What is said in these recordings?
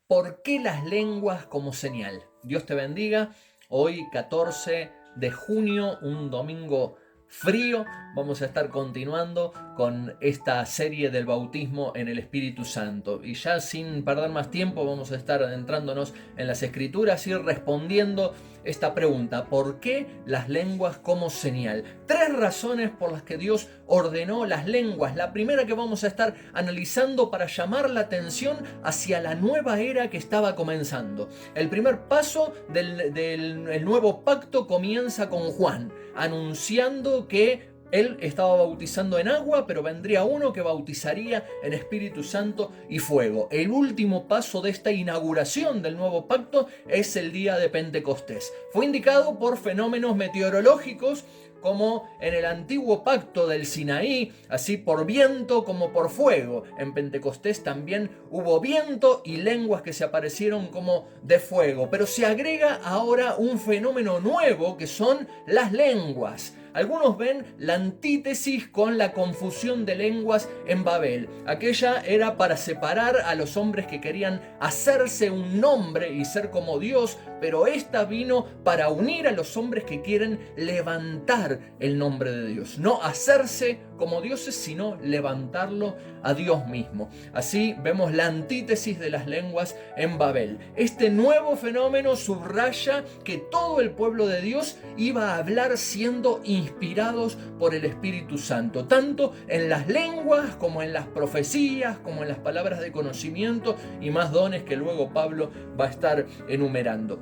¿Por qué las lenguas como señal? Dios te bendiga. Hoy 14 de junio, un domingo frío, vamos a estar continuando con esta serie del bautismo en el Espíritu Santo. Y ya sin perder más tiempo vamos a estar adentrándonos en las Escrituras y respondiendo esta pregunta: ¿por qué las lenguas como señal? Tres razones por las que Dios ordenó las lenguas. La primera que vamos a estar analizando para llamar la atención hacia la nueva era que estaba comenzando. El primer paso del nuevo pacto comienza con Juan, anunciando que él estaba bautizando en agua, pero vendría uno que bautizaría en Espíritu Santo y fuego. El último paso de esta inauguración del nuevo pacto es el día de Pentecostés. Fue indicado por fenómenos meteorológicos, como en el antiguo pacto del Sinaí, así por viento como por fuego. En Pentecostés también hubo viento y lenguas que se aparecieron como de fuego. Pero se agrega ahora un fenómeno nuevo, que son las lenguas. Algunos ven la antítesis con la confusión de lenguas en Babel. Aquella era para separar a los hombres que querían hacerse un nombre y ser como Dios, pero esta vino para unir a los hombres que quieren levantar el nombre de Dios. No hacerse como dioses, sino levantarlo a Dios mismo. Así vemos la antítesis de las lenguas en Babel. Este nuevo fenómeno subraya que todo el pueblo de Dios iba a hablar siendo inspirados por el Espíritu Santo, tanto en las lenguas como en las profecías, como en las palabras de conocimiento y más dones que luego Pablo va a estar enumerando.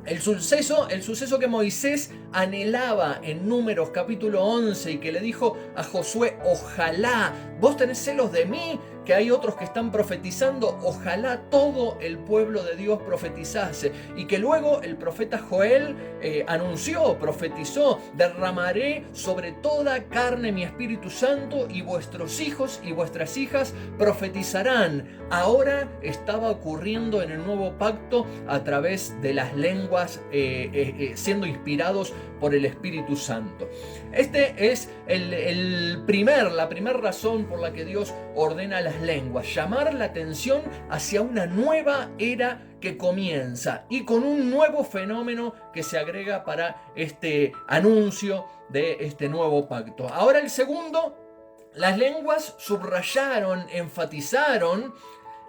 El suceso que Moisés anhelaba en Números capítulo 11 y que le dijo a Josué: ojalá, vos tenés celos de mí, que hay otros que están profetizando, ojalá todo el pueblo de Dios profetizase. Y que luego el profeta Joel profetizó: derramaré sobre toda carne mi Espíritu Santo y vuestros hijos y vuestras hijas profetizarán. Ahora estaba ocurriendo en el nuevo pacto a través de las lenguas, siendo inspirados por el Espíritu Santo. Este es la primera razón por la que Dios ordena las lenguas: llamar la atención hacia una nueva era que comienza y con un nuevo fenómeno que se agrega para este anuncio de este nuevo pacto. Ahora el segundo: las lenguas subrayaron, enfatizaron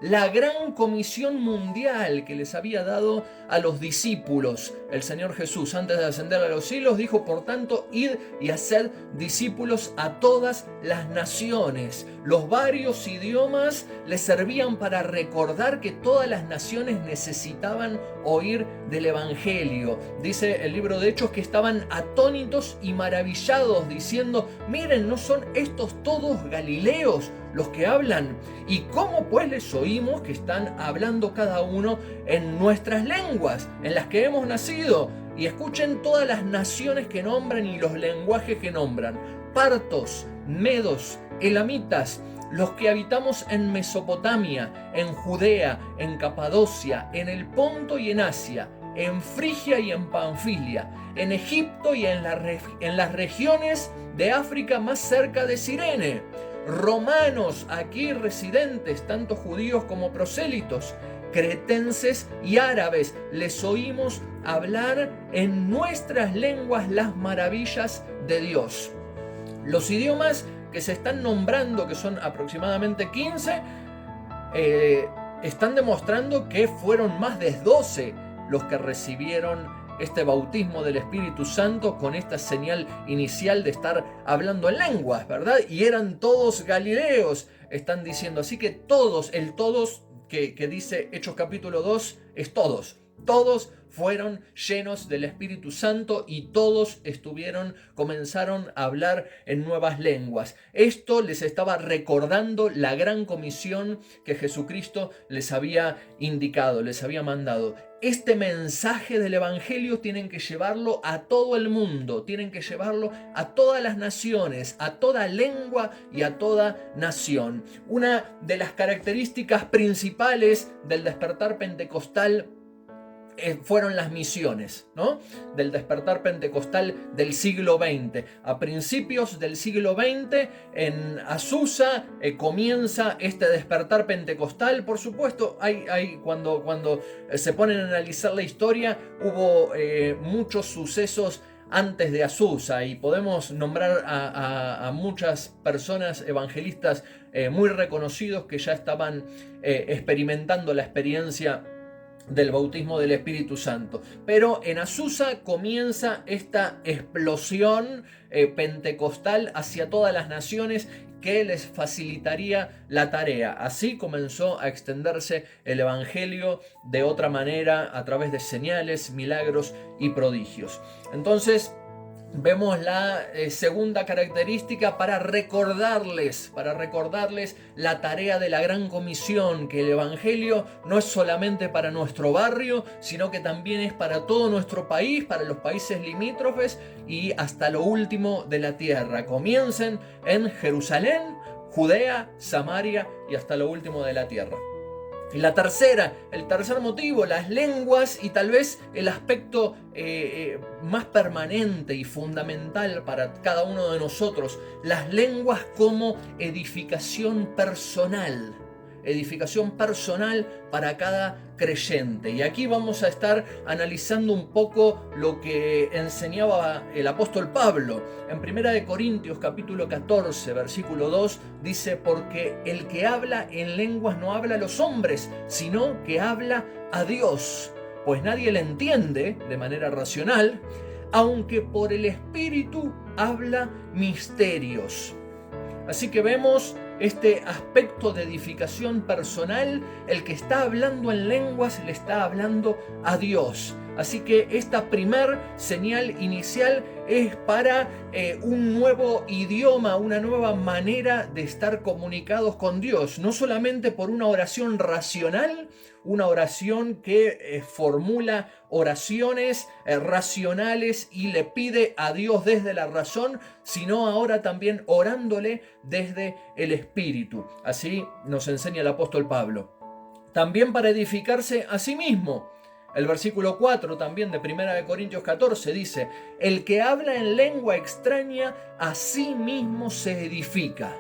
la gran comisión mundial que les había dado a los discípulos. El Señor Jesús, antes de ascender a los cielos, dijo: por tanto, id y haced discípulos a todas las naciones. Los varios idiomas les servían para recordar que todas las naciones necesitaban oír del Evangelio. Dice el libro de Hechos que estaban atónitos y maravillados, diciendo: miren, ¿no son estos todos galileos los que hablan? ¿Y cómo pues les oímos que están hablando cada uno en nuestras lenguas, en las que hemos nacido? Y escuchen todas las naciones que nombran y los lenguajes que nombran: partos, medos, elamitas, los que habitamos en Mesopotamia, en Judea, en Capadocia, en el Ponto y en Asia, en Frigia y en Panfilia, en Egipto y en las regiones de África más cerca de Cirene. Romanos aquí residentes, tanto judíos como prosélitos, cretenses y árabes, les oímos hablar en nuestras lenguas las maravillas de Dios. Los idiomas que se están nombrando, que son aproximadamente 15, están demostrando que fueron más de 12 los que recibieron este bautismo del Espíritu Santo con esta señal inicial de estar hablando en lenguas, ¿verdad? Y eran todos galileos, están diciendo. Así que todos, el todos que dice Hechos capítulo 2 es todos. Todos fueron llenos del Espíritu Santo y todos comenzaron a hablar en nuevas lenguas. Esto les estaba recordando la gran comisión que Jesucristo les había indicado, les había mandado. Este mensaje del Evangelio tienen que llevarlo a todo el mundo, tienen que llevarlo a todas las naciones, a toda lengua y a toda nación. Una de las características principales del despertar pentecostal fueron las misiones, ¿no? Del despertar pentecostal del siglo XX. A principios del siglo XX, en Azusa, comienza este despertar pentecostal. Por supuesto, cuando se ponen a analizar la historia, hubo muchos sucesos antes de Azusa, y podemos nombrar a muchas personas evangelistas muy reconocidos que ya estaban experimentando la experiencia del bautismo del Espíritu Santo. Pero en Azusa comienza esta explosión pentecostal hacia todas las naciones que les facilitaría la tarea. Así comenzó a extenderse el Evangelio de otra manera, a través de señales, milagros y prodigios. Entonces, vemos la segunda característica para recordarles la tarea de la gran comisión, que el Evangelio no es solamente para nuestro barrio, sino que también es para todo nuestro país, para los países limítrofes y hasta lo último de la tierra. Comiencen en Jerusalén, Judea, Samaria y hasta lo último de la tierra. Y el tercer motivo, las lenguas, y tal vez el aspecto más permanente y fundamental para cada uno de nosotros, las lenguas como edificación personal para cada creyente. Y aquí vamos a estar analizando un poco lo que enseñaba el apóstol Pablo. En 1 Corintios capítulo 14, versículo 2, dice: porque el que habla en lenguas no habla a los hombres, sino que habla a Dios, pues nadie le entiende de manera racional, aunque por el Espíritu habla misterios. Así que vemos este aspecto de edificación personal. El que está hablando en lenguas le está hablando a Dios. Así que esta primer señal inicial es para un nuevo idioma, una nueva manera de estar comunicados con Dios. No solamente por una oración racional, una oración que formula oraciones racionales y le pide a Dios desde la razón, sino ahora también orándole desde el Espíritu. Así nos enseña el apóstol Pablo. También para edificarse a sí mismo. El versículo 4 también de 1 Corintios 14 dice: el que habla en lengua extraña a sí mismo se edifica.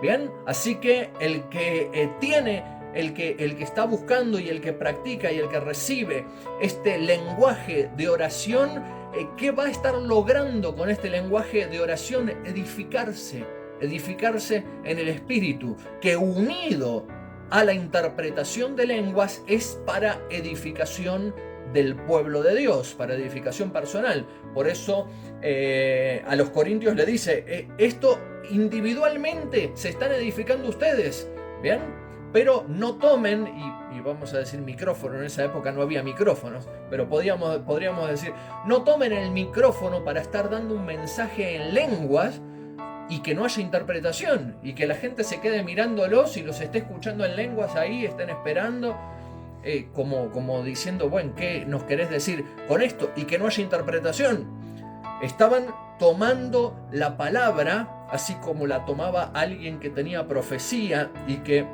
Bien, así que el que el que está buscando y el que practica y el que recibe este lenguaje de oración, ¿qué va a estar logrando con este lenguaje de oración? Edificarse en el Espíritu, que unido a la interpretación de lenguas es para edificación del pueblo de Dios, para edificación personal. Por eso a los corintios le dice, esto individualmente se están edificando ustedes, ¿bien? Pero no tomen, y vamos a decir micrófono, en esa época no había micrófonos, pero podríamos decir, no tomen el micrófono para estar dando un mensaje en lenguas y que no haya interpretación, y que la gente se quede mirándolos y los esté escuchando en lenguas ahí, estén esperando, como diciendo, bueno, ¿qué nos querés decir con esto? Y que no haya interpretación. Estaban tomando la palabra, así como la tomaba alguien que tenía profecía y que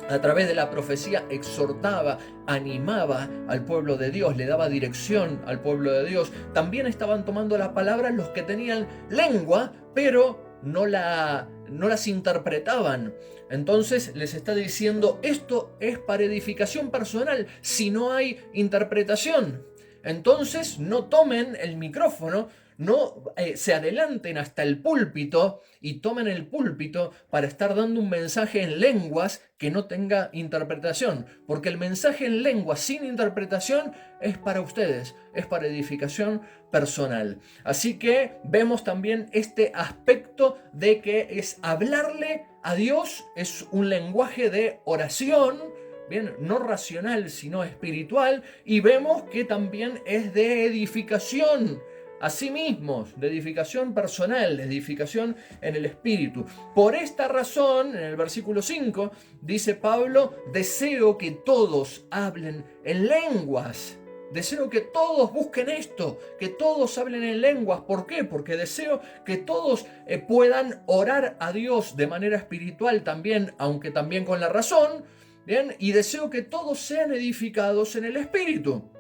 a través de la profecía exhortaba, animaba al pueblo de Dios, le daba dirección al pueblo de Dios. También estaban tomando la palabra los que tenían lengua, pero no las interpretaban. Entonces les está diciendo, esto es para edificación personal, si no hay interpretación. Entonces no tomen el micrófono, no se adelanten hasta el púlpito y tomen el púlpito para estar dando un mensaje en lenguas que no tenga interpretación, porque el mensaje en lenguas sin interpretación es para ustedes, es para edificación personal. Así que vemos también este aspecto de que es hablarle a Dios, es un lenguaje de oración, bien, no racional sino espiritual, y vemos que también es de edificación a sí mismos, de edificación personal, de edificación en el Espíritu. Por esta razón, en el versículo 5, dice Pablo, deseo que todos hablen en lenguas. Deseo que todos busquen esto, que todos hablen en lenguas. ¿Por qué? Porque deseo que todos puedan orar a Dios de manera espiritual también, aunque también con la razón, ¿bien? Y deseo que todos sean edificados en el Espíritu.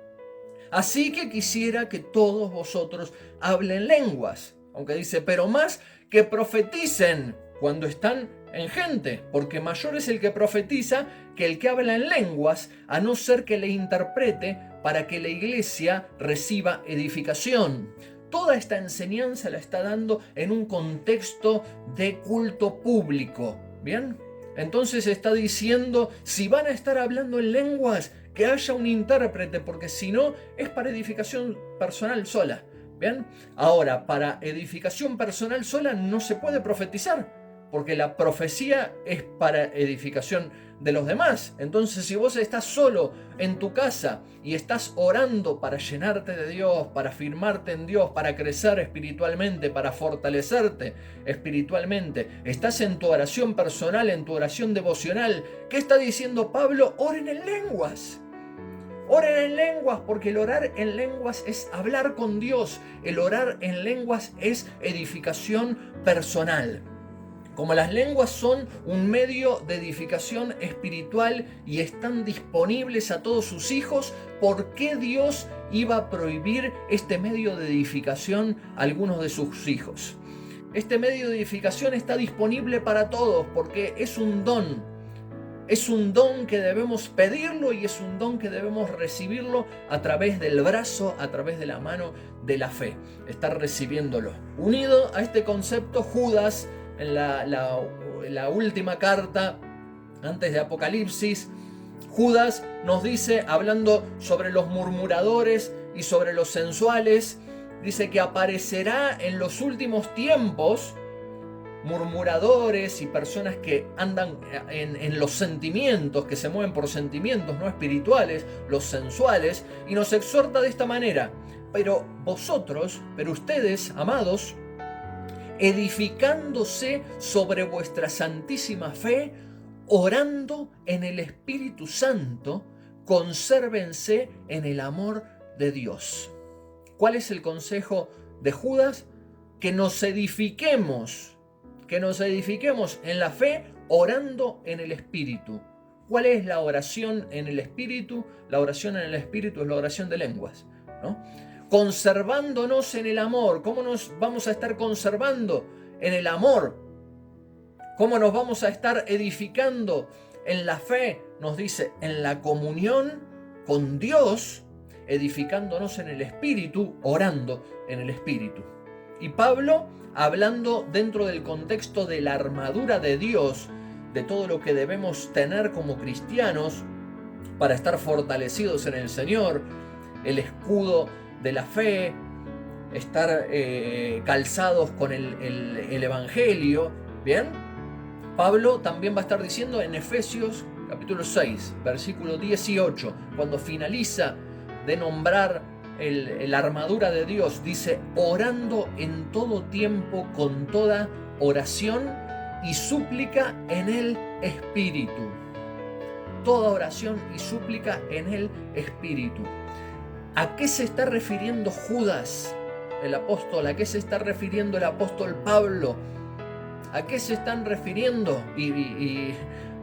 Así que quisiera que todos vosotros hablen lenguas. Aunque dice, pero más que profeticen cuando están en gente, porque mayor es el que profetiza que el que habla en lenguas, a no ser que le interprete para que la iglesia reciba edificación. Toda esta enseñanza la está dando en un contexto de culto público. ¿Bien? Entonces está diciendo, si van a estar hablando en lenguas, que haya un intérprete, porque si no, es para edificación personal sola. ¿Bien? Ahora, para edificación personal sola no se puede profetizar, porque la profecía es para edificación de los demás. Entonces, si vos estás solo en tu casa y estás orando para llenarte de Dios, para afirmarte en Dios, para crecer espiritualmente, para fortalecerte espiritualmente, estás en tu oración personal, en tu oración devocional, ¿qué está diciendo Pablo? Oren en lenguas. Oren en lenguas, porque el orar en lenguas es hablar con Dios. El orar en lenguas es edificación personal. Como las lenguas son un medio de edificación espiritual y están disponibles a todos sus hijos, ¿por qué Dios iba a prohibir este medio de edificación a algunos de sus hijos? Este medio de edificación está disponible para todos porque es un don. Es un don que debemos pedirlo y es un don que debemos recibirlo a través del brazo, a través de la mano de la fe. Estar recibiéndolo. Unido a este concepto, Judas, en la última carta antes de Apocalipsis, Judas nos dice, hablando sobre los murmuradores y sobre los sensuales, dice que aparecerá en los últimos tiempos murmuradores y personas que andan en los sentimientos, que se mueven por sentimientos no espirituales, los sensuales, y nos exhorta de esta manera: pero ustedes, amados, edificándose sobre vuestra santísima fe, orando en el Espíritu Santo, consérvense en el amor de Dios. ¿Cuál es el consejo de Judas? Que nos edifiquemos en la fe orando en el Espíritu. ¿Cuál es la oración en el Espíritu? La oración en el Espíritu es la oración de lenguas, ¿no? Conservándonos en el amor. ¿Cómo nos vamos a estar conservando en el amor? ¿Cómo nos vamos a estar edificando en la fe? Nos dice, en la comunión con Dios, edificándonos en el Espíritu, orando en el Espíritu. Y Pablo, hablando dentro del contexto de la armadura de Dios, de todo lo que debemos tener como cristianos para estar fortalecidos en el Señor, el escudo de la fe, estar calzados con el Evangelio, ¿bien? Pablo también va a estar diciendo en Efesios capítulo 6, versículo 18, cuando finaliza de nombrar la armadura de Dios, dice, orando en todo tiempo con toda oración y súplica en el Espíritu. Toda oración y súplica en el Espíritu. ¿A qué se está refiriendo Judas, el apóstol? ¿A qué se está refiriendo el apóstol Pablo? ¿A qué se están refiriendo? Y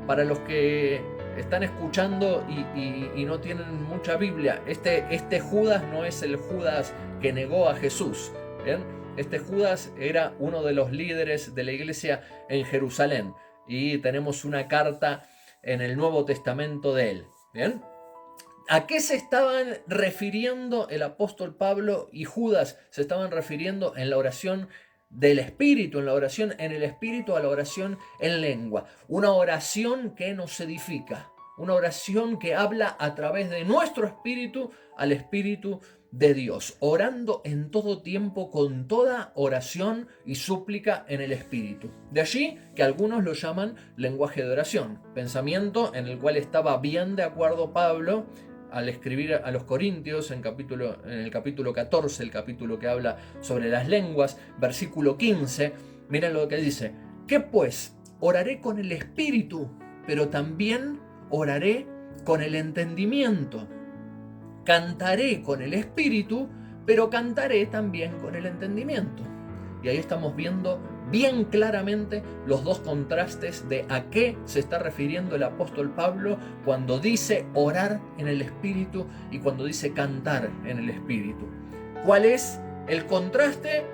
para los que están escuchando y no tienen mucha Biblia, este Judas no es el Judas que negó a Jesús, ¿bien? Este Judas era uno de los líderes de la iglesia en Jerusalén y tenemos una carta en el Nuevo Testamento de él, ¿bien? ¿A qué se estaban refiriendo el apóstol Pablo y Judas? Se estaban refiriendo en la oración del Espíritu, en la oración en el Espíritu, a la oración en lengua. Una oración que nos edifica, una oración que habla a través de nuestro espíritu al Espíritu de Dios, orando en todo tiempo con toda oración y súplica en el Espíritu. De allí que algunos lo llaman lenguaje de oración, pensamiento en el cual estaba bien de acuerdo Pablo al escribir a los Corintios en el capítulo 14, el capítulo que habla sobre las lenguas, versículo 15, miren lo que dice: ¿qué pues? Oraré con el Espíritu, pero también oraré con el entendimiento. Cantaré con el Espíritu, pero cantaré también con el entendimiento. Y ahí estamos viendo bien claramente los dos contrastes de a qué se está refiriendo el apóstol Pablo cuando dice orar en el Espíritu y cuando dice cantar en el Espíritu. ¿Cuál es el contraste?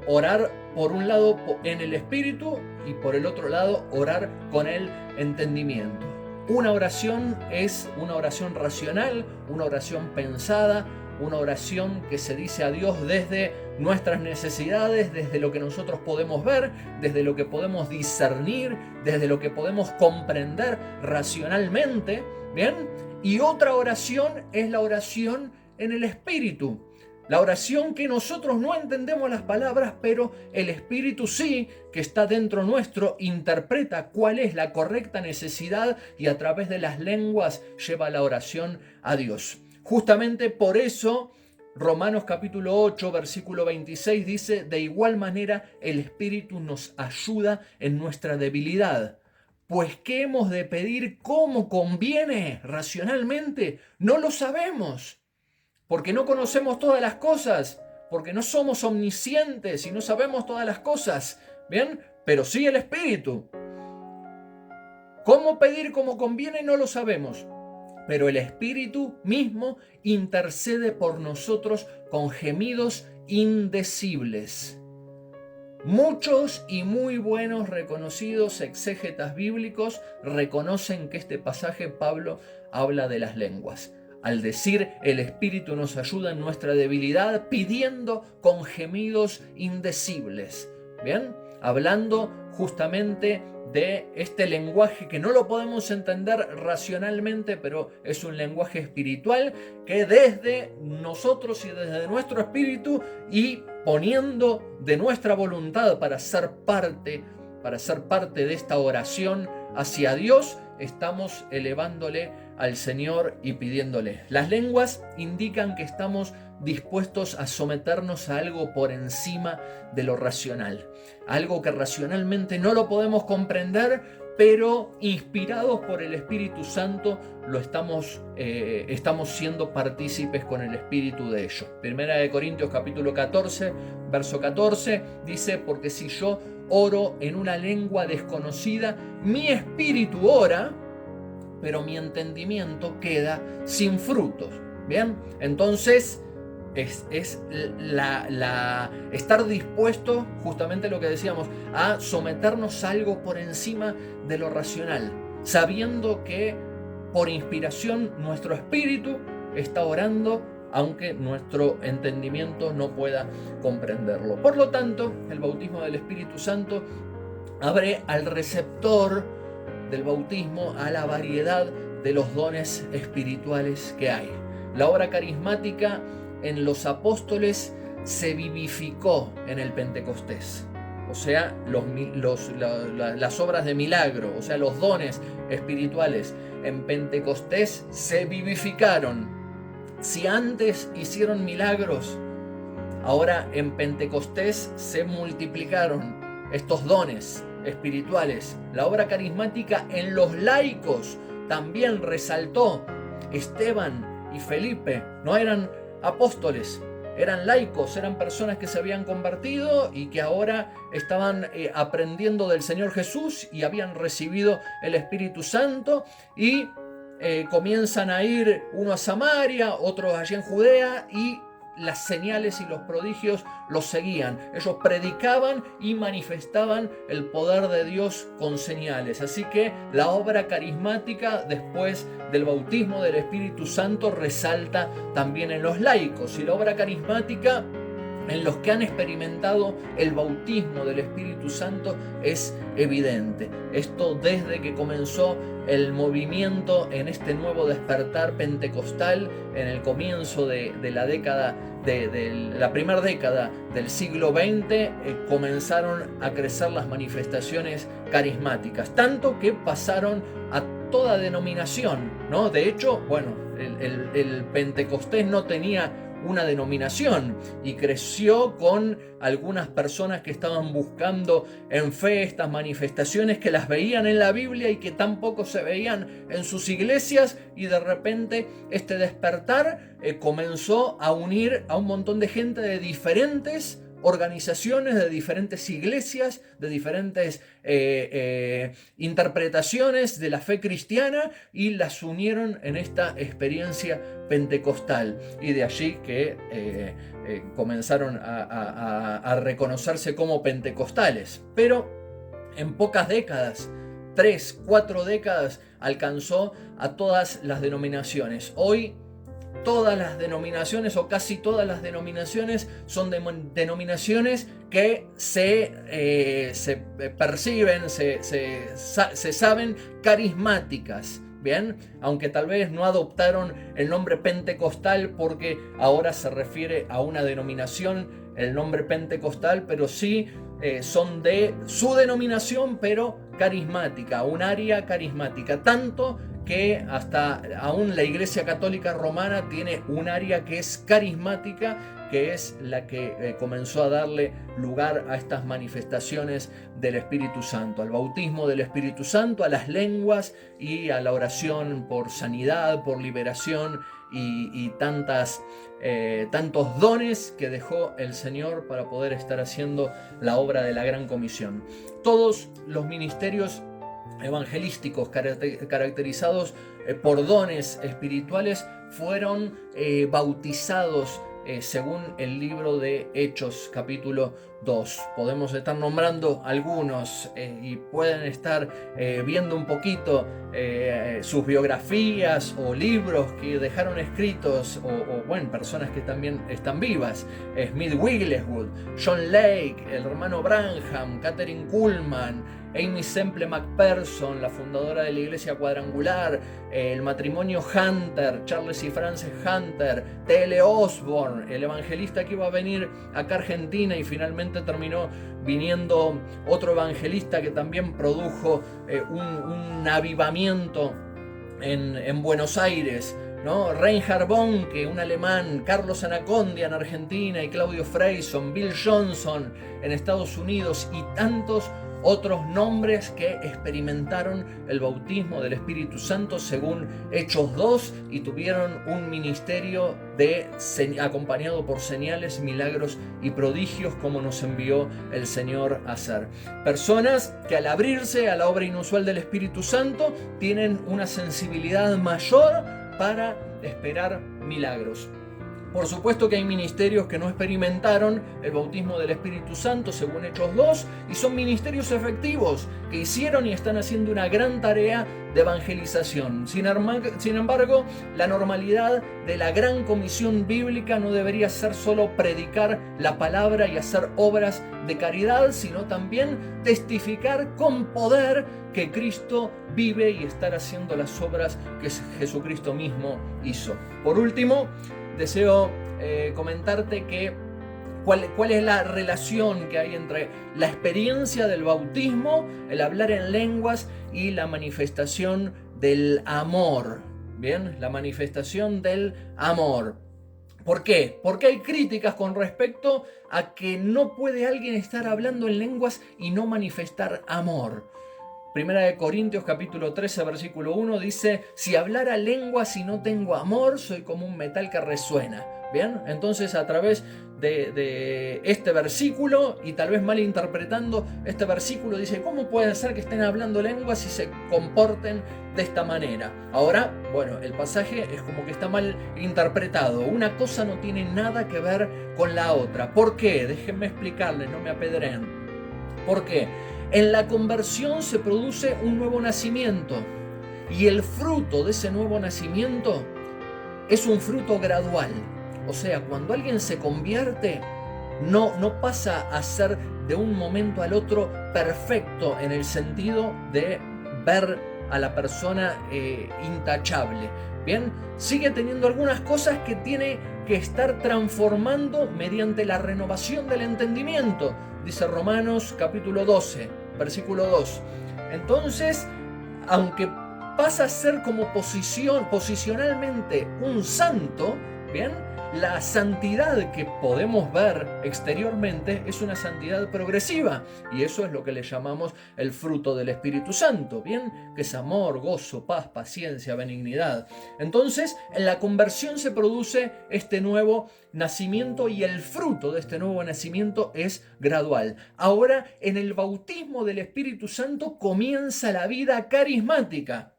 Orar por un lado en el Espíritu y por el otro lado orar con el entendimiento. Una oración es una oración racional, una oración pensada, una oración que se dice a Dios desde nuestras necesidades, desde lo que nosotros podemos ver, desde lo que podemos discernir, desde lo que podemos comprender racionalmente, ¿bien? Y otra oración es la oración en el Espíritu. La oración que nosotros no entendemos las palabras, pero el Espíritu sí, que está dentro nuestro, interpreta cuál es la correcta necesidad y a través de las lenguas lleva la oración a Dios. Justamente por eso Romanos capítulo 8, versículo 26 dice: de igual manera el Espíritu nos ayuda en nuestra debilidad. Pues ¿qué hemos de pedir como conviene racionalmente? No lo sabemos. Porque no conocemos todas las cosas, porque no somos omniscientes y no sabemos todas las cosas, ¿bien? Pero sí el Espíritu. ¿Cómo pedir como conviene? No lo sabemos. Pero el Espíritu mismo intercede por nosotros con gemidos indecibles. Muchos y muy buenos reconocidos exégetas bíblicos reconocen que este pasaje Pablo habla de las lenguas. Al decir el Espíritu nos ayuda en nuestra debilidad, pidiendo con gemidos indecibles. ¿Bien? Hablando justamente de este lenguaje que no lo podemos entender racionalmente, pero es un lenguaje espiritual que desde nosotros y desde nuestro espíritu y poniendo de nuestra voluntad para ser parte de esta oración hacia Dios, estamos elevándole al Señor y pidiéndole. Las lenguas indican que estamos dispuestos a someternos a algo por encima de lo racional, algo que racionalmente no lo podemos comprender, pero inspirados por el Espíritu Santo lo estamos siendo partícipes con el Espíritu de ello. Primera de Corintios capítulo 14, verso 14 dice: porque si yo oro en una lengua desconocida, mi espíritu ora, pero mi entendimiento queda sin frutos. Bien, entonces es estar dispuesto, justamente lo que decíamos, a someternos a algo por encima de lo racional, sabiendo que por inspiración nuestro espíritu está orando, aunque nuestro entendimiento no pueda comprenderlo. Por lo tanto, el bautismo del Espíritu Santo abre al receptor del bautismo a la variedad de los dones espirituales que hay. La obra carismática en los apóstoles se vivificó en el Pentecostés. O sea, las obras de milagro, o sea, los dones espirituales en Pentecostés se vivificaron. Si antes hicieron milagros, ahora en Pentecostés se multiplicaron estos dones espirituales. La obra carismática en los laicos también resaltó. Esteban y Felipe no eran apóstoles, eran laicos, eran personas que se habían convertido y que ahora estaban aprendiendo del Señor Jesús y habían recibido el Espíritu Santo y comienzan a ir uno a Samaria, otros allí en Judea, y las señales y los prodigios los seguían. Ellos predicaban y manifestaban el poder de Dios con señales. Así que la obra carismática después del bautismo del Espíritu Santo resalta también en los laicos, y la obra carismática en los que han experimentado el bautismo del Espíritu Santo es evidente. Esto desde que comenzó el movimiento en este nuevo despertar pentecostal en el comienzo de la década de la primera década del siglo XX, comenzaron a crecer las manifestaciones carismáticas, tanto que pasaron a toda denominación, ¿no? De hecho, bueno, el Pentecostés no tenía una denominación y creció con algunas personas que estaban buscando en fe estas manifestaciones, que las veían en la Biblia y que tampoco se veían en sus iglesias, y de repente este despertar comenzó a unir a un montón de gente de diferentes organizaciones, de diferentes iglesias, de diferentes interpretaciones de la fe cristiana y las unieron en esta experiencia pentecostal. Y de allí que comenzaron a reconocerse como pentecostales. Pero en pocas décadas, 3, 4 décadas, alcanzó a todas las denominaciones. Hoy todas las denominaciones, o casi todas las denominaciones, son denominaciones que se perciben, se saben carismáticas. Bien, aunque tal vez no adoptaron el nombre pentecostal porque ahora se refiere a una denominación, el nombre pentecostal, pero sí son de su denominación, pero carismática, un área carismática, tanto que hasta aún la Iglesia Católica Romana tiene un área que es carismática, que es la que comenzó a darle lugar a estas manifestaciones del Espíritu Santo, al bautismo del Espíritu Santo, a las lenguas y a la oración por sanidad, por liberación y tantos dones que dejó el Señor para poder estar haciendo la obra de la Gran Comisión. Todos los ministerios evangelísticos caracterizados por dones espirituales fueron bautizados según el libro de Hechos capítulo 2. Podemos estar nombrando algunos y pueden estar viendo un poquito sus biografías o libros que dejaron escritos o bueno, personas que también están vivas. Smith Wigglesworth, John Lake, el hermano Branham, Catherine Kuhlman, Amy Semple McPherson, la fundadora de la Iglesia Cuadrangular, el matrimonio Hunter, Charles y Frances Hunter, T.L. Osborne, el evangelista que iba a venir acá a Argentina y finalmente terminó viniendo otro evangelista que también produjo un avivamiento en Buenos Aires, ¿no? Reinhard Bonnke, un alemán, Carlos Anacondia en Argentina y Claudio Freyson, Bill Johnson en Estados Unidos y tantos otros nombres que experimentaron el bautismo del Espíritu Santo según Hechos 2 y tuvieron un ministerio acompañado por señales, milagros y prodigios como nos envió el Señor a hacer. Personas que al abrirse a la obra inusual del Espíritu Santo tienen una sensibilidad mayor para esperar milagros. Por supuesto que hay ministerios que no experimentaron el bautismo del Espíritu Santo según Hechos 2 y son ministerios efectivos que hicieron y están haciendo una gran tarea de evangelización. Sin embargo, la normalidad de la gran comisión bíblica no debería ser solo predicar la palabra y hacer obras de caridad, sino también testificar con poder que Cristo vive y estar haciendo las obras que Jesucristo mismo hizo. Por último, deseo comentarte que cuál es la relación que hay entre la experiencia del bautismo, el hablar en lenguas y la manifestación del amor. Bien, la manifestación del amor. ¿Por qué? Porque hay críticas con respecto a que no puede alguien estar hablando en lenguas y no manifestar amor. Primera de Corintios capítulo 13 versículo 1 dice: si hablara lenguas y no tengo amor, soy como un metal que resuena. Bien, entonces a través de este versículo, y tal vez malinterpretando este versículo, dice: ¿cómo puede ser que estén hablando lenguas y se comporten de esta manera? Ahora, bueno, el pasaje es como que está mal interpretado. Una cosa no tiene nada que ver con la otra. ¿Por qué? Déjenme explicarles, no me apedreen. ¿Por qué? En la conversión se produce un nuevo nacimiento y el fruto de ese nuevo nacimiento es un fruto gradual. O sea, cuando alguien se convierte, no pasa a ser de un momento al otro perfecto en el sentido de ver a la persona intachable. Bien, sigue teniendo algunas cosas que tiene que estar transformando mediante la renovación del entendimiento, dice Romanos capítulo 12, versículo 2. Entonces, aunque pasa a ser como posicionalmente un santo, ¿bien? La santidad que podemos ver exteriormente es una santidad progresiva, y eso es lo que le llamamos el fruto del Espíritu Santo, ¿bien? Que es amor, gozo, paz, paciencia, benignidad. Entonces, en la conversión se produce este nuevo nacimiento, y el fruto de este nuevo nacimiento es gradual. Ahora, en el bautismo del Espíritu Santo comienza la vida carismática.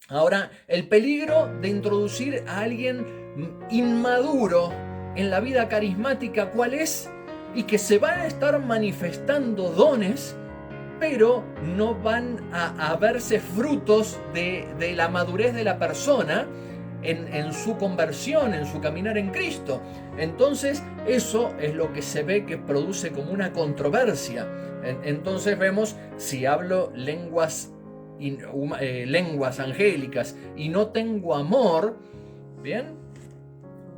Ahora, el peligro de introducir a alguien inmaduro en la vida carismática, ¿cuál es? Y que se van a estar manifestando dones, pero no van a verse frutos de la madurez de la persona en su conversión, en su caminar en Cristo. Entonces, eso es lo que se ve que produce como una controversia. Entonces vemos, si hablo lenguas angélicas y no tengo amor, ¿bien?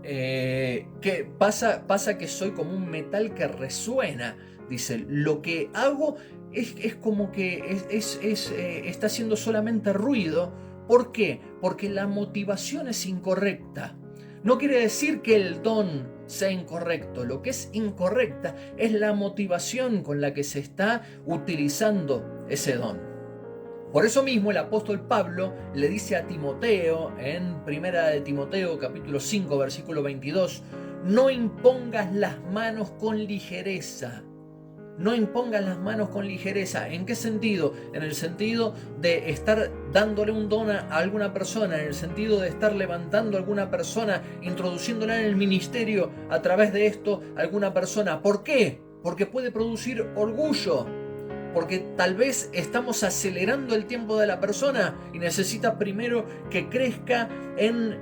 ¿Qué pasa? Que soy como un metal que resuena. Dice, lo que hago es como que está haciendo solamente ruido. ¿Por qué? Porque la motivación es incorrecta. No quiere decir que el don sea incorrecto. Lo que es incorrecta es la motivación con la que se está utilizando ese don. Por eso mismo el apóstol Pablo le dice a Timoteo en 1 de Timoteo capítulo 5 versículo 22, no impongas las manos con ligereza. No impongas las manos con ligereza. ¿En qué sentido? En el sentido de estar dándole un don a alguna persona, en el sentido de estar levantando a alguna persona, introduciéndola en el ministerio a través de esto a alguna persona. ¿Por qué? Porque puede producir orgullo. Porque tal vez estamos acelerando el tiempo de la persona y necesita primero que crezca en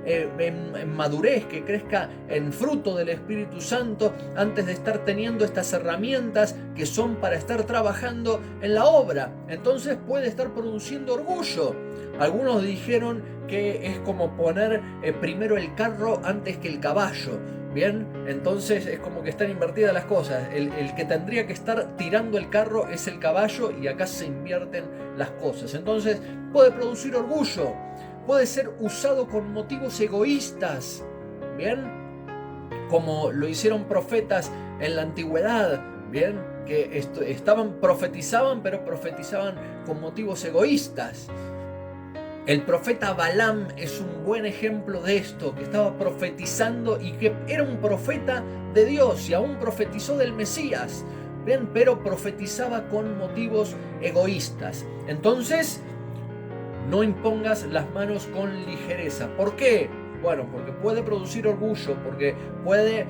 madurez, que crezca en fruto del Espíritu Santo antes de estar teniendo estas herramientas que son para estar trabajando en la obra. Entonces puede estar produciendo orgullo. Algunos dijeron que es como poner primero el carro antes que el caballo. Bien, entonces es como que están invertidas las cosas. El que tendría que estar tirando el carro es el caballo, y acá se invierten las cosas. Entonces puede producir orgullo, puede ser usado con motivos egoístas, bien, como lo hicieron profetas en la antigüedad, bien, que profetizaban, pero profetizaban con motivos egoístas. El profeta Balaam es un buen ejemplo de esto, que estaba profetizando y que era un profeta de Dios y aún profetizó del Mesías, ¿bien? Pero profetizaba con motivos egoístas. Entonces, no impongas las manos con ligereza. ¿Por qué? Bueno, porque puede producir orgullo, porque puede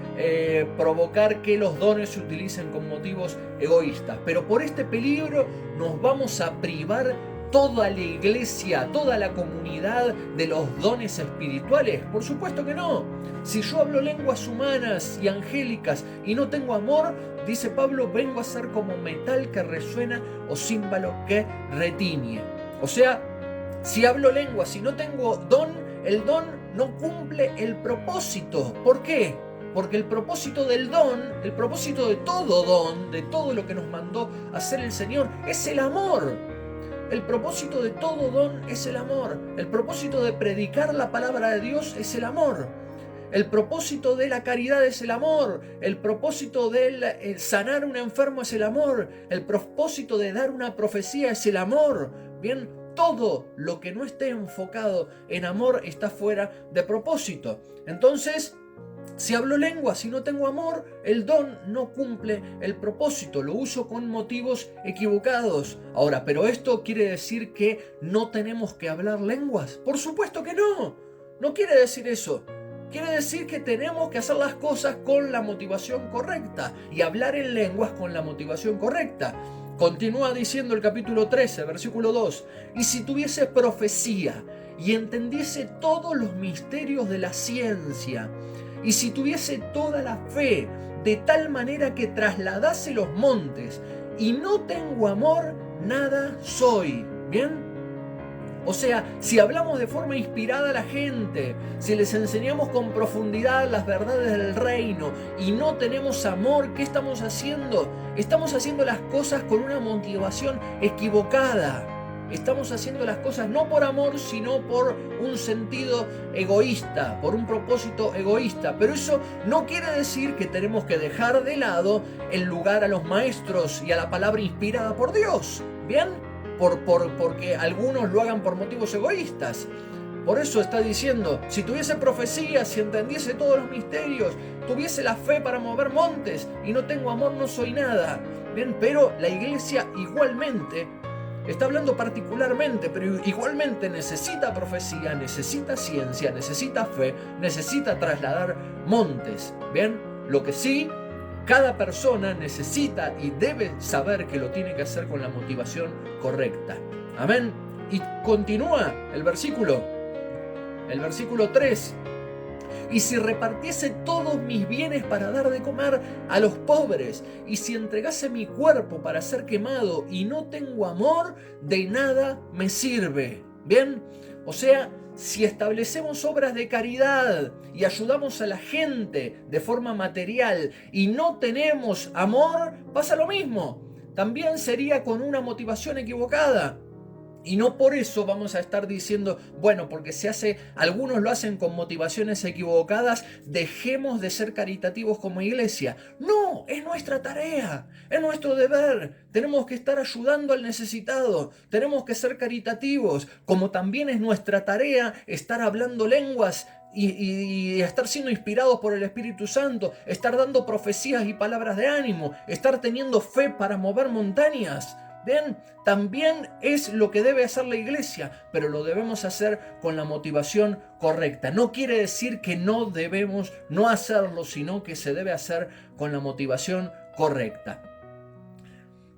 provocar que los dones se utilicen con motivos egoístas. Pero por este peligro nos vamos a privar toda la iglesia, toda la comunidad de los dones espirituales. Por supuesto que no. Si yo hablo lenguas humanas y angélicas y no tengo amor, dice Pablo, vengo a ser como metal que resuena o címbalo que retiñe. O sea, si hablo lenguas y no tengo don, el don no cumple el propósito. ¿Por qué? Porque el propósito del don, el propósito de todo don, de todo lo que nos mandó a hacer el Señor, es el amor. El propósito de todo don es el amor. El propósito de predicar la palabra de Dios es el amor. El propósito de la caridad es el amor. El propósito de sanar a un enfermo es el amor. El propósito de dar una profecía es el amor. Bien, todo lo que no esté enfocado en amor está fuera de propósito. Entonces, si hablo lenguas y no tengo amor, el don no cumple el propósito, lo uso con motivos equivocados. Ahora, ¿pero esto quiere decir que no tenemos que hablar lenguas? Por supuesto que no, no quiere decir eso. Quiere decir que tenemos que hacer las cosas con la motivación correcta y hablar en lenguas con la motivación correcta. Continúa diciendo el capítulo 13, versículo 2, y si tuviese profecía y entendiese todos los misterios de la ciencia, y si tuviese toda la fe de tal manera que trasladase los montes, y no tengo amor, nada soy. ¿Bien? O sea, si hablamos de forma inspirada a la gente, si les enseñamos con profundidad las verdades del reino y no tenemos amor, ¿qué estamos haciendo? Estamos haciendo las cosas con una motivación equivocada. estamos haciendo las cosas no por amor, sino por un sentido egoísta, por un propósito egoísta. Pero eso no quiere decir que tenemos que dejar de lado el lugar a los maestros y a la palabra inspirada por Dios, ¿bien? Porque algunos lo hagan por motivos egoístas. Por eso está diciendo, si tuviese profecía, si entendiese todos los misterios, tuviese la fe para mover montes y no tengo amor, no soy nada. Bien, pero la iglesia igualmente, está hablando particularmente, pero igualmente necesita profecía, necesita ciencia, necesita fe, necesita trasladar montes. Bien, lo que sí, cada persona necesita y debe saber que lo tiene que hacer con la motivación correcta. Amén. Y continúa el versículo 3. Y si repartiese todos mis bienes para dar de comer a los pobres, y si entregase mi cuerpo para ser quemado y no tengo amor, de nada me sirve. ¿Bien? O sea, si establecemos obras de caridad y ayudamos a la gente de forma material y no tenemos amor, pasa lo mismo. También sería con una motivación equivocada. Y no por eso vamos a estar diciendo, bueno, porque algunos lo hacen con motivaciones equivocadas, dejemos de ser caritativos como iglesia. No, es nuestra tarea, es nuestro deber. Tenemos que estar ayudando al necesitado, tenemos que ser caritativos, como también es nuestra tarea estar hablando lenguas y estar siendo inspirados por el Espíritu Santo, estar dando profecías y palabras de ánimo, estar teniendo fe para mover montañas. ¿Ven? También es lo que debe hacer la iglesia, pero lo debemos hacer con la motivación correcta. No quiere decir que no debemos no hacerlo, sino que se debe hacer con la motivación correcta.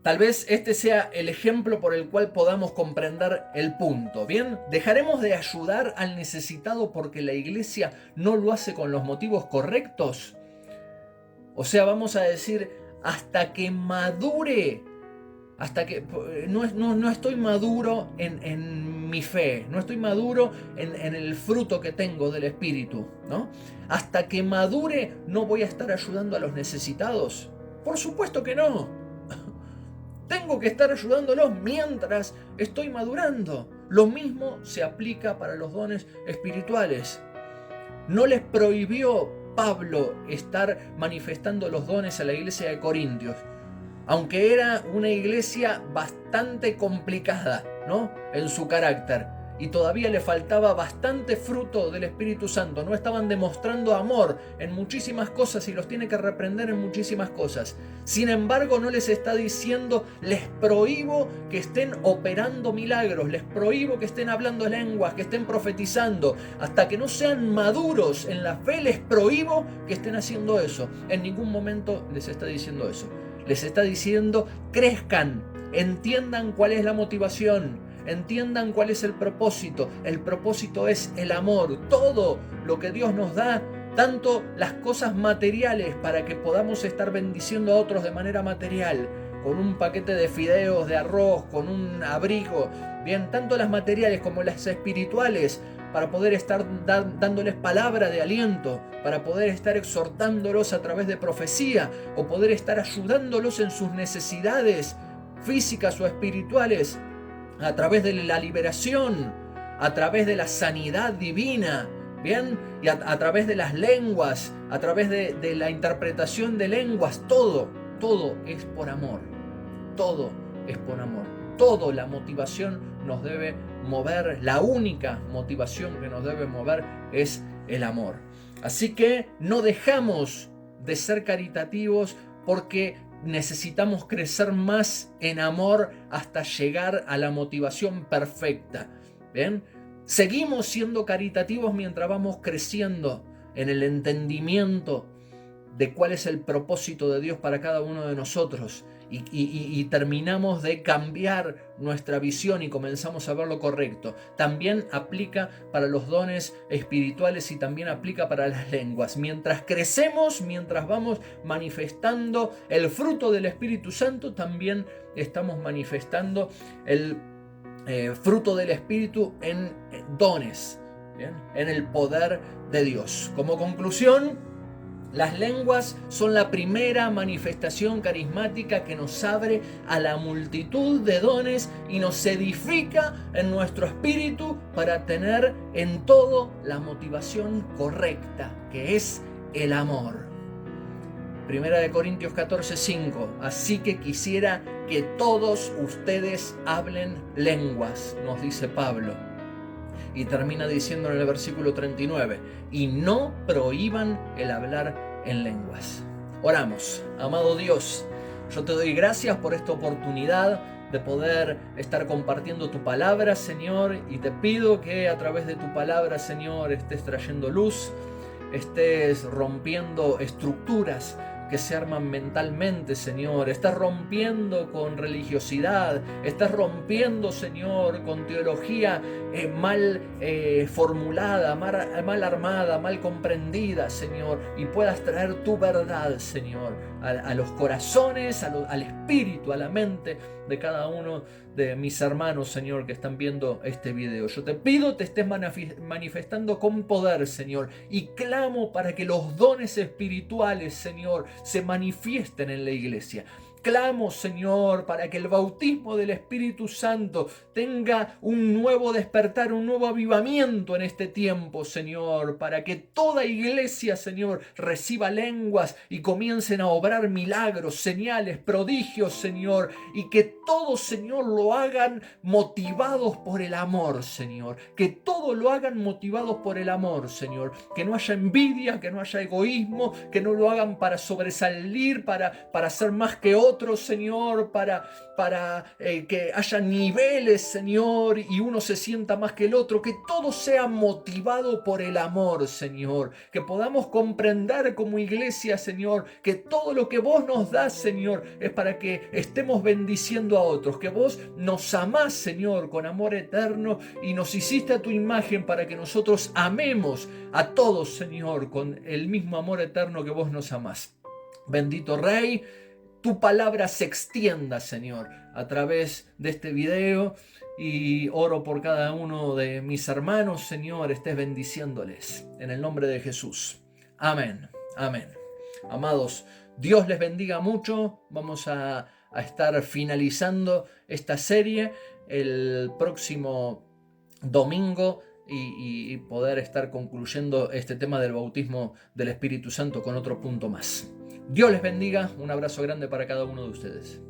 Tal vez este sea el ejemplo por el cual podamos comprender el punto. ¿Bien? ¿Dejaremos de ayudar al necesitado porque la iglesia no lo hace con los motivos correctos? O sea, vamos a decir, hasta que madure, hasta que no estoy maduro en mi fe, no estoy maduro en el fruto que tengo del Espíritu, ¿no? Hasta que madure no voy a estar ayudando a los necesitados. Por supuesto que no. Tengo que estar ayudándolos mientras estoy madurando. Lo mismo se aplica para los dones espirituales. No les prohibió Pablo estar manifestando los dones a la iglesia de Corintios, aunque era una iglesia bastante complicada, ¿no? En su carácter, y todavía le faltaba bastante fruto del Espíritu Santo. No estaban demostrando amor en muchísimas cosas y los tiene que reprender en muchísimas cosas. Sin embargo, no les está diciendo, les prohíbo que estén operando milagros, les prohíbo que estén hablando lenguas, que estén profetizando. Hasta que no sean maduros en la fe, les prohíbo que estén haciendo eso. En ningún momento les está diciendo eso. Les está diciendo, crezcan, entiendan cuál es la motivación, entiendan cuál es el propósito. El propósito es el amor. Todo lo que Dios nos da, tanto las cosas materiales para que podamos estar bendiciendo a otros de manera material, con un paquete de fideos, de arroz, con un abrigo, bien, tanto las materiales como las espirituales, para poder estar dándoles palabra de aliento, para poder estar exhortándolos a través de profecía, o poder estar ayudándolos en sus necesidades físicas o espirituales, a través de la liberación, a través de la sanidad divina, ¿bien? Y a través de las lenguas, a través de la interpretación de lenguas, todo es por amor, todo es por amor. Toda la motivación nos debe mover, la única motivación que nos debe mover es el amor. Así que no dejamos de ser caritativos porque necesitamos crecer más en amor hasta llegar a la motivación perfecta. ¿Bien? Seguimos siendo caritativos mientras vamos creciendo en el entendimiento de cuál es el propósito de Dios para cada uno de nosotros. Y terminamos de cambiar nuestra visión y comenzamos a ver lo correcto. También aplica para los dones espirituales y también aplica para las lenguas. Mientras crecemos, mientras vamos manifestando el fruto del Espíritu Santo, también estamos manifestando el fruto del Espíritu en dones, ¿bien? En el poder de Dios. Como conclusión, Las lenguas son la primera manifestación carismática que nos abre a la multitud de dones y nos edifica en nuestro espíritu para tener en todo la motivación correcta, que es el amor. Primera de Corintios 14:5. Así que quisiera que todos ustedes hablen lenguas, nos dice Pablo. Y termina diciendo en el versículo 39, y no prohíban el hablar en lenguas. Oramos. Amado Dios, yo te doy gracias por esta oportunidad de poder estar compartiendo tu palabra, Señor, y te pido que a través de tu palabra, Señor, estés trayendo luz, estés rompiendo estructuras que se arman mentalmente, Señor. Estás rompiendo con religiosidad, estás rompiendo, Señor, con teología mal formulada, mal armada, mal comprendida, Señor, y puedas traer tu verdad, Señor, a los corazones, al espíritu, a la mente de cada uno de mis hermanos, Señor, que están viendo este video. Yo te pido te estés manifestando con poder, Señor, y clamo para que los dones espirituales, Señor, se manifiesten en la iglesia. Clamo, Señor, para que el bautismo del Espíritu Santo tenga un nuevo despertar, un nuevo avivamiento en este tiempo, Señor, para que toda iglesia, Señor, reciba lenguas y comiencen a obrar milagros, señales, prodigios, Señor, y que todos, Señor, lo hagan motivados por el amor, Señor, que todo lo hagan motivados por el amor, Señor, que no haya envidia, que no haya egoísmo, que no lo hagan para sobresalir, para ser más que otros, Señor, para que haya niveles, Señor, y uno se sienta más que el otro, que todo sea motivado por el amor, Señor, que podamos comprender como iglesia, Señor, que todo lo que vos nos das, Señor, es para que estemos bendiciendo a otros, que vos nos amás, Señor, con amor eterno y nos hiciste a tu imagen para que nosotros amemos a todos, Señor, con el mismo amor eterno que vos nos amás. Bendito Rey, tu palabra se extienda, Señor, a través de este video, y oro por cada uno de mis hermanos, Señor, estés bendiciéndoles en el nombre de Jesús. Amén, amén. Amados, Dios les bendiga mucho. Vamos a estar finalizando esta serie el próximo domingo y poder estar concluyendo este tema del bautismo del Espíritu Santo con otro punto más. Dios les bendiga, un abrazo grande para cada uno de ustedes.